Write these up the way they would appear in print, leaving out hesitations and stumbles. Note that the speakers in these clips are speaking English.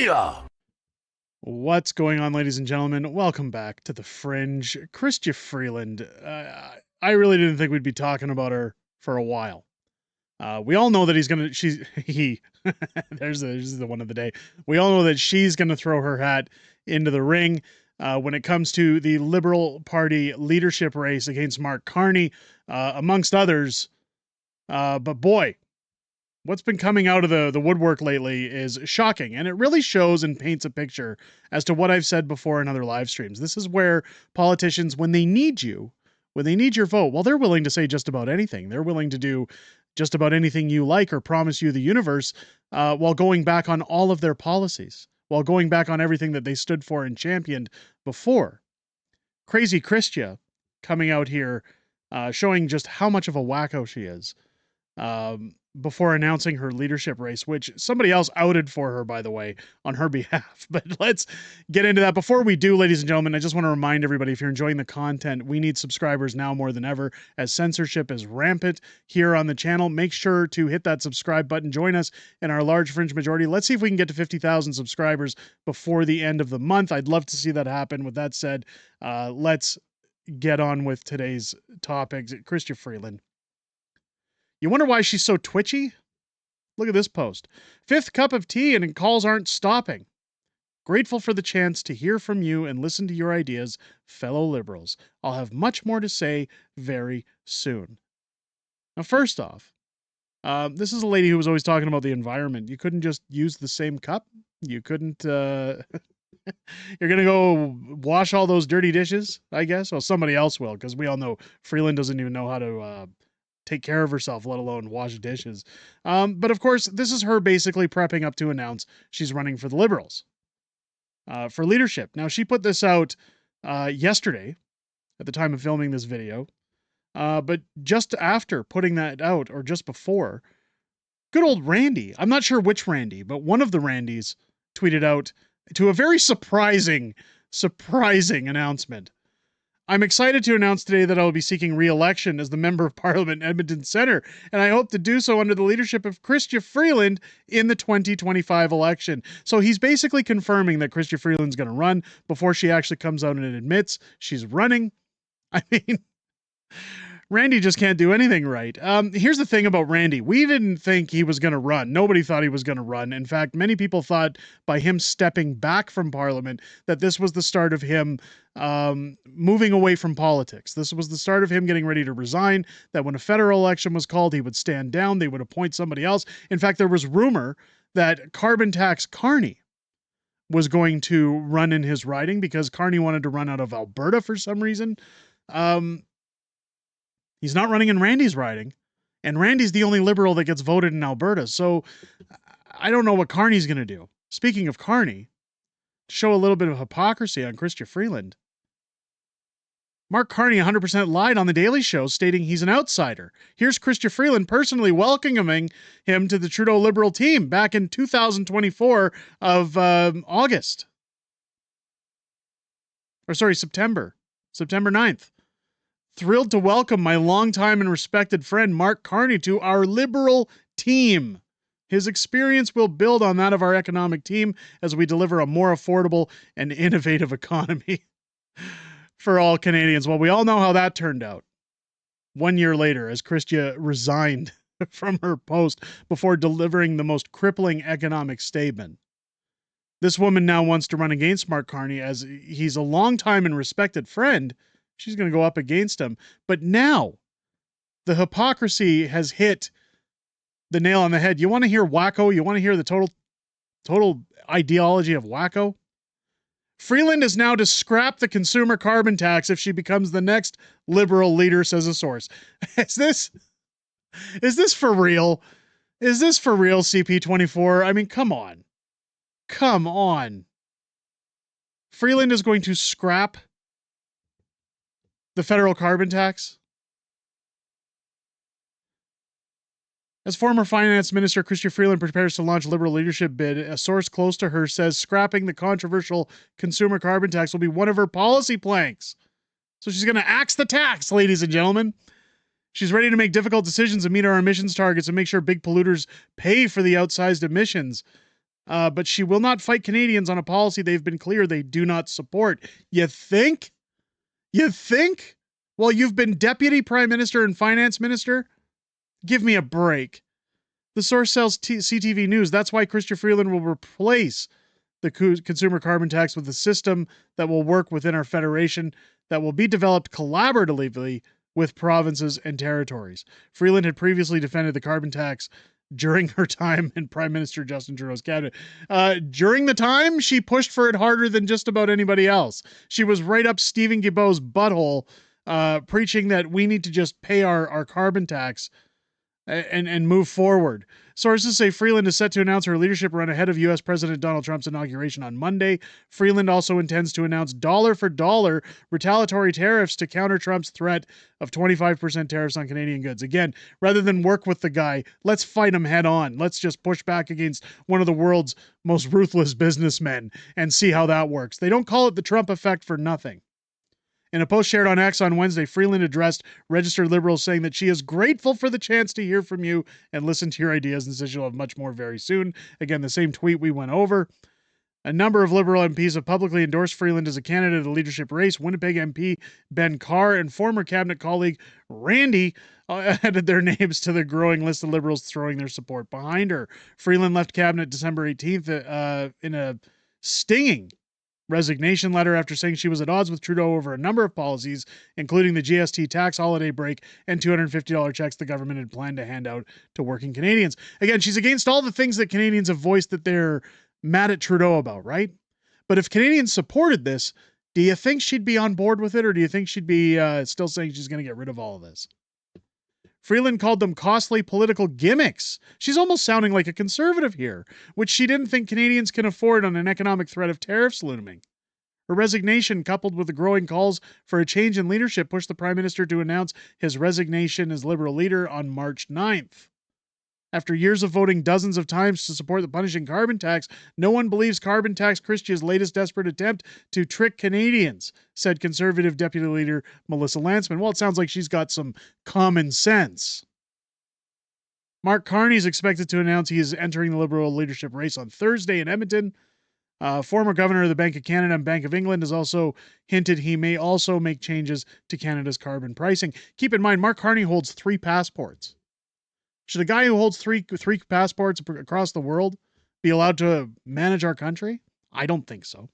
Yeah! What's going on, ladies and gentlemen? Welcome back to the Fringe. Chrystia Freeland. I really didn't think we'd be talking about her for a while. We all know that he, there's the one of the day. We all know that she's gonna throw her hat into the ring when it comes to the Liberal Party leadership race against Mark Carney, amongst others. But boy, what's been coming out of the woodwork lately is shocking, and it really shows and paints a picture as to what I've said before in other live streams. This is where politicians, when they need you, when they need your vote, well, they're willing to say just about anything. They're willing to do just about anything you like or promise you the universe, while going back on all of their policies, while going back on everything that they stood for and championed before. Crazy Chrystia coming out here, showing just how much of a wacko she is. Before announcing her leadership race, which somebody else outed for her, by the way, on her behalf. But let's get into that. Before we do, ladies and gentlemen, I just want to remind everybody, if you're enjoying the content, we need subscribers now more than ever, as censorship is rampant here on the channel. Make sure to hit that subscribe button. Join us in our large Fringe majority. Let's see if we can get to 50,000 subscribers before the end of the month. I'd love to see that happen. With that said, let's get on with today's topics. Chrystia Freeland. You wonder why she's so twitchy? Look at this post. 5th cup of tea and calls aren't stopping. Grateful for the chance to hear from you and listen to your ideas, fellow liberals. I'll have much more to say very soon. Now, first off, this is a lady who was always talking about the environment. You couldn't just use the same cup? You couldn't, you're going to go wash all those dirty dishes, I guess? Well, somebody else will, because we all know Freeland doesn't even know how to take care of herself, let alone wash dishes. But of course, this is her basically prepping up to announce she's running for the Liberals for leadership. Now, she put this out yesterday at the time of filming this video. But just after putting that out, or just before, good old Randy, I'm not sure which Randy, but one of the Randys tweeted out to a very surprising announcement. I'm excited to announce today that I will be seeking re-election as the Member of Parliament in Edmonton Centre, and I hope to do so under the leadership of Chrystia Freeland in the 2025 election. So he's basically confirming that Chrystia Freeland's going to run before she actually comes out and admits she's running. I mean, Randy just can't do anything right. Here's the thing about Randy. We didn't think he was going to run. Nobody thought he was going to run. In fact, many people thought by him stepping back from Parliament that this was the start of him moving away from politics. This was the start of him getting ready to resign, that when a federal election was called, he would stand down, they would appoint somebody else. In fact, there was rumor that carbon tax Carney was going to run in his riding because Carney wanted to run out of Alberta for some reason. He's not running in Randy's riding, and Randy's the only Liberal that gets voted in Alberta. So I don't know what Carney's going to do. Speaking of Carney, to show a little bit of hypocrisy on Chrystia Freeland, Mark Carney 100% lied on The Daily Show, stating he's an outsider. Here's Chrystia Freeland personally welcoming him to the Trudeau Liberal team back in 2024 of August. Or sorry, September 9th. Thrilled to welcome my longtime and respected friend Mark Carney to our Liberal team. His experience will build on that of our economic team as we deliver a more affordable and innovative economy for all Canadians. Well, we all know how that turned out. 1 year later, as Chrystia resigned from her post before delivering the most crippling economic statement. This woman now wants to run against Mark Carney as he's a longtime and respected friend. She's going to go up against him. But now the hypocrisy has hit the nail on the head. You want to hear wacko? You want to hear the total ideology of wacko? Freeland is now to scrap the consumer carbon tax if she becomes the next Liberal leader, says a source. Is this for real? Is this for real, CP24? I mean, come on. Come on. Freeland is going to scrap the federal carbon tax? As former Finance Minister Chrystia Freeland prepares to launch Liberal leadership bid, a source close to her says scrapping the controversial consumer carbon tax will be one of her policy planks. So she's going to axe the tax, ladies and gentlemen. She's ready to make difficult decisions and meet our emissions targets and make sure big polluters pay for the outsized emissions. but she will not fight Canadians on a policy they've been clear they do not support. You think? You think? Well, you've been Deputy Prime Minister and Finance Minister? Give me a break. The source tells CTV News that's why Chrystia Freeland will replace the consumer carbon tax with a system that will work within our federation that will be developed collaboratively with provinces and territories. Freeland had previously defended the carbon tax during her time in Prime Minister Justin Trudeau's cabinet. During the time, she pushed for it harder than just about anybody else. She was right up Stephen Guilbeault's butthole, preaching that we need to just pay our carbon tax and move forward. Sources say Freeland is set to announce her leadership run ahead of U.S. President Donald Trump's inauguration on Monday. Freeland also intends to announce dollar-for-dollar retaliatory tariffs to counter Trump's threat of 25% tariffs on Canadian goods. Again, rather than work with the guy, let's fight him head on. Let's just push back against one of the world's most ruthless businessmen and see how that works. They don't call it the Trump effect for nothing. In a post shared on X on Wednesday, Freeland addressed registered Liberals, saying that she is grateful for the chance to hear from you and listen to your ideas, and says she'll have much more very soon. Again, the same tweet we went over. A number of Liberal MPs have publicly endorsed Freeland as a candidate in the leadership race. Winnipeg MP Ben Carr and former cabinet colleague Randy added their names to the growing list of Liberals throwing their support behind her. Freeland left cabinet December 18th in a stinging resignation letter after saying she was at odds with Trudeau over a number of policies, including the GST tax holiday break and $250 checks the government had planned to hand out to working Canadians. Again, she's against all the things that Canadians have voiced that they're mad at Trudeau about, right? But if Canadians supported this, do you think she'd be on board with it, or do you think she'd be still saying she's going to get rid of all of this? Freeland called them costly political gimmicks. She's almost sounding like a conservative here, which she didn't think Canadians can afford on an economic threat of tariffs looming. Her resignation, coupled with the growing calls for a change in leadership, pushed the Prime Minister to announce his resignation as Liberal leader on March 9th. After years of voting dozens of times to support the punishing carbon tax, no one believes carbon tax Chrystia's latest desperate attempt to trick Canadians, said Conservative Deputy Leader Melissa Lantsman. Well, it sounds like she's got some common sense. Mark Carney is expected to announce he is entering the Liberal leadership race on Thursday in Edmonton. Former Governor of the Bank of Canada and Bank of England has also hinted he may also make changes to Canada's carbon pricing. Keep in mind, Mark Carney holds 3 passports. Should a guy who holds three passports across the world be allowed to manage our country? I don't think so.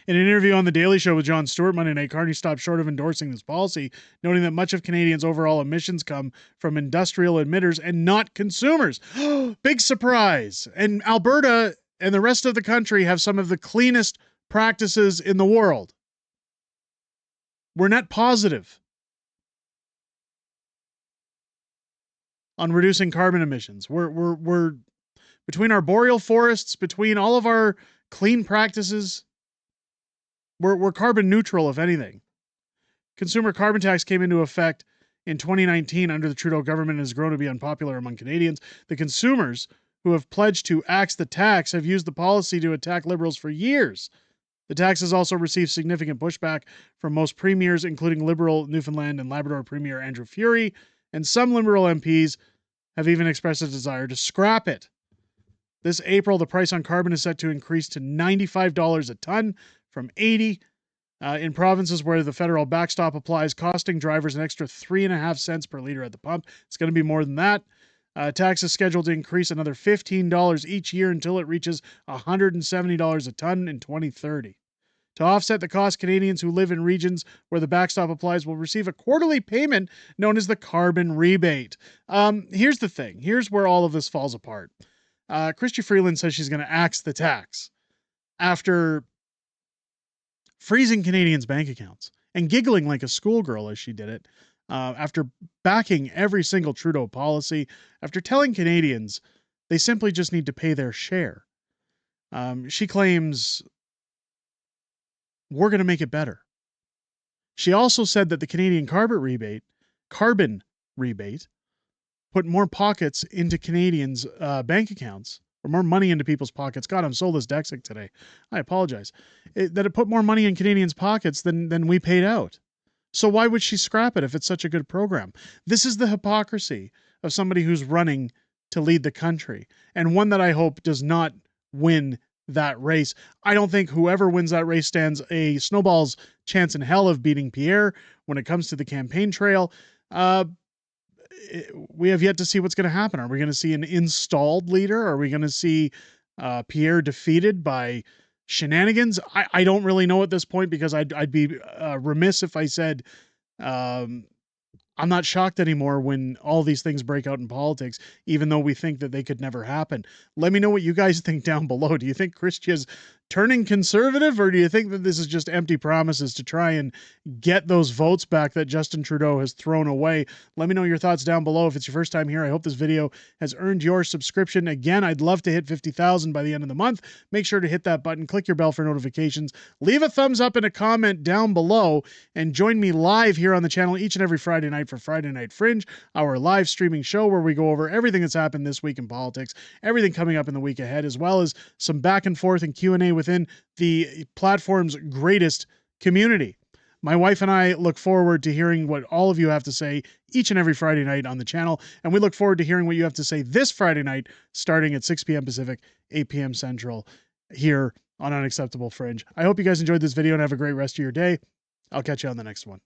In an interview on The Daily Show with Jon Stewart Monday night, Carney stopped short of endorsing this policy, noting that much of Canadians' overall emissions come from industrial emitters and not consumers. Big surprise! And Alberta and the rest of the country have some of the cleanest practices in the world. We're net positive on reducing carbon emissions. We're between our boreal forests, between all of our clean practices, we're carbon neutral, if anything. Consumer carbon tax came into effect in 2019 under the Trudeau government and has grown to be unpopular among Canadians. The consumers who have pledged to axe the tax have used the policy to attack Liberals for years. The tax has also received significant pushback from most premiers, including Liberal Newfoundland and Labrador Premier Andrew Furey, and some Liberal MPs have even expressed a desire to scrap it. This April, the price on carbon is set to increase to $95 a ton from $80 in provinces where the federal backstop applies, costing drivers an extra 3.5 cents per liter at the pump. It's going to be more than that. Tax is scheduled to increase another $15 each year until it reaches $170 a ton in 2030. To offset the cost, Canadians who live in regions where the backstop applies will receive a quarterly payment known as the carbon rebate. Here's the thing. Here's where all of this falls apart. Chrystia Freeland says she's going to axe the tax after freezing Canadians' bank accounts and giggling like a schoolgirl as she did it, after backing every single Trudeau policy, after telling Canadians they simply just need to pay their share. She claims we're going to make it better. She also said that the Canadian carbon rebate, put more pockets into Canadians' bank accounts, or more money into people's pockets. God, I'm so dyslexic today. I apologize. That it put more money in Canadians' pockets than we paid out. So why would she scrap it if it's such a good program? This is the hypocrisy of somebody who's running to lead the country, and one that I hope does not win that race. I don't think whoever wins that race stands a snowball's chance in hell of beating Pierre when it comes to the campaign trail. We have yet to see what's going to happen. Are we going to see an installed leader? Are we going to see Pierre defeated by shenanigans? I don't really know at this point, because I'd be remiss if I said I'm not shocked anymore when all these things break out in politics, even though we think that they could never happen. Let me know what you guys think down below. Do you think Chrystia's turning conservative, or do you think that this is just empty promises to try and get those votes back that Justin Trudeau has thrown away? Let me know your thoughts down below. If it's your first time here, I hope this video has earned your subscription. Again, I'd love to hit 50,000 by the end of the month. Make sure to hit that button, click your bell for notifications, leave a thumbs up and a comment down below, and join me live here on the channel each and every Friday night for Friday Night Fringe, our live streaming show where we go over everything that's happened this week in politics, everything coming up in the week ahead, as well as some back and forth and Q&A within the platform's greatest community. My wife and I look forward to hearing what all of you have to say each and every Friday night on the channel, and we look forward to hearing what you have to say this Friday night, starting at 6 p.m. Pacific, 8 p.m. Central, here on Unacceptable Fringe. I hope you guys enjoyed this video and have a great rest of your day. I'll catch you on the next one.